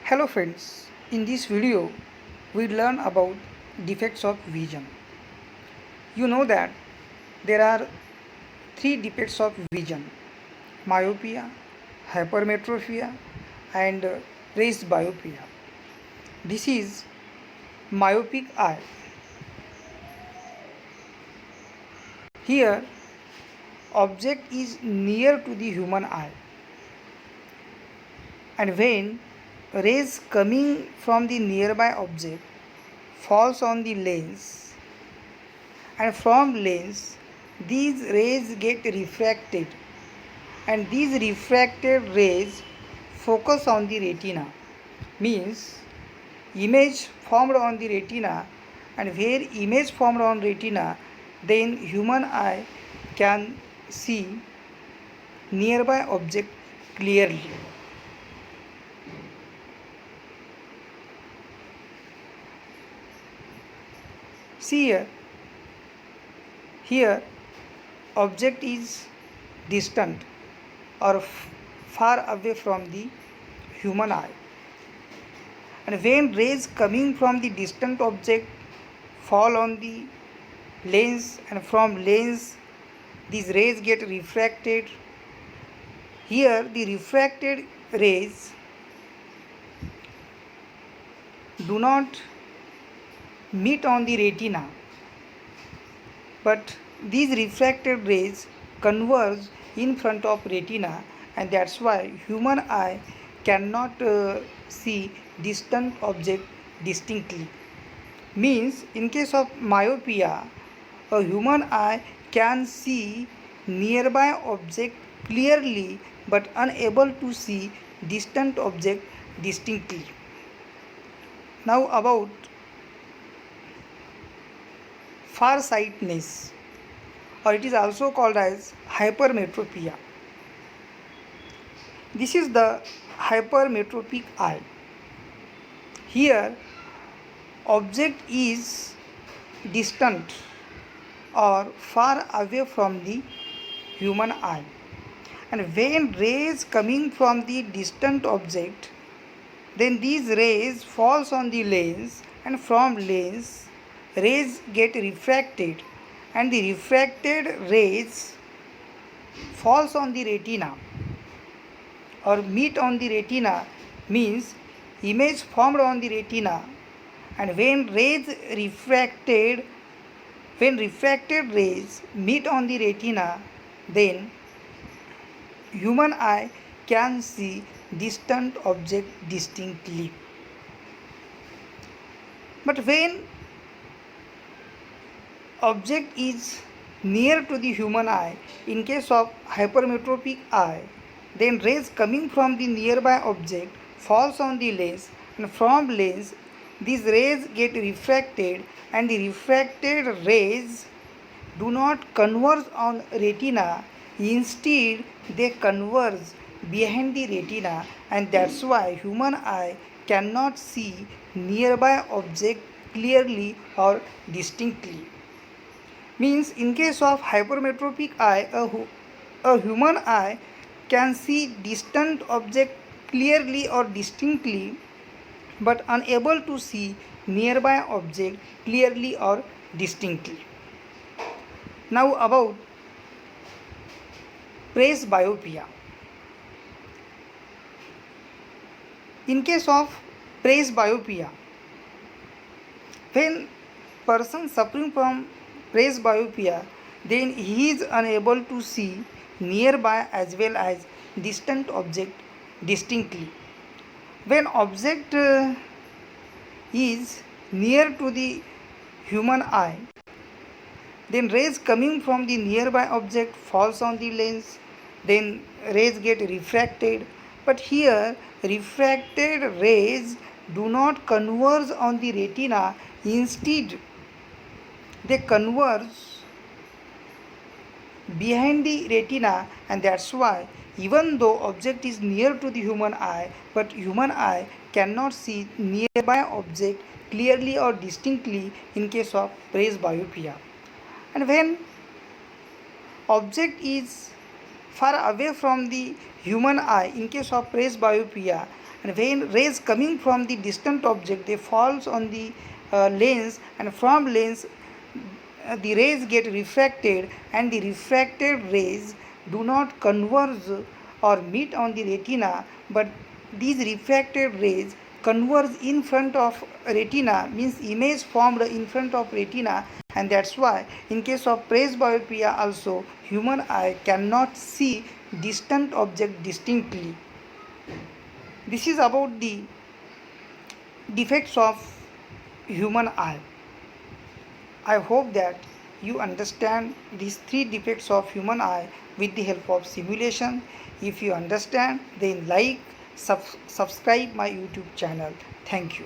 Hello friends, in this video we learn about defects of vision. You know that there are three defects of vision: myopia, hypermetropia and presbyopia. This is myopic eye. Here object is near to the human eye, and when rays coming from the nearby object falls on the lens, and from lens these rays get refracted, and these refracted rays focus on the retina. Means image formed on the retina, and where image formed on retina, then human eye can see nearby object clearly. See here object is distant or far away from the human eye, and when rays coming from the distant object fall on the lens, and from lens these rays get refracted. Here the refracted rays do not meet on the retina, but these refracted rays converge in front of retina, and that's why human eye cannot see distant object distinctly. Means in case of myopia, a human eye can see nearby object clearly but unable to see distant object distinctly. Now about farsightedness, or it is also called as hypermetropia. This is the hypermetropic eye. Here object is distant or far away from the human eye, and when rays coming from the distant object, then these rays falls on the lens, and from lens rays get refracted, and the refracted rays falls on the retina or meet on the retina. Means image formed on the retina, and when refracted rays meet on the retina, then human eye can see distant object distinctly. But when object is near to the human eye, in case of hypermetropic eye, then rays coming from the nearby object falls on the lens, and from lens these rays get refracted, and the refracted rays do not converge on retina. Instead they converge behind the retina, and that's why human eye cannot see nearby object clearly or distinctly. Means in case of hypermetropic eye, a human eye can see distant object clearly or distinctly, but unable to see nearby object clearly or distinctly. Now about presbyopia. In case of presbyopia, when person suffering from presbyopia, then he is unable to see nearby as well as distant object distinctly. When object is near to the human eye, then rays coming from the nearby object falls on the lens, then rays get refracted, but here refracted rays do not converge on the retina. Instead they converge behind the retina, and that's why even though object is near to the human eye, but human eye cannot see nearby object clearly or distinctly in case of presbyopia. And when object is far away from the human eye in case of presbyopia, and when rays coming from the distant object they falls on the lens, and from lens the rays get refracted, and the refracted rays do not converge or meet on the retina, but these refracted rays converge in front of retina, means image formed in front of retina, and that's why in case of presbyopia also human eye cannot see distant object distinctly. This is about the defects of human eye. I hope that you understand these three defects of human eye with the help of simulation. If you understand, then like, subscribe my YouTube channel. Thank you.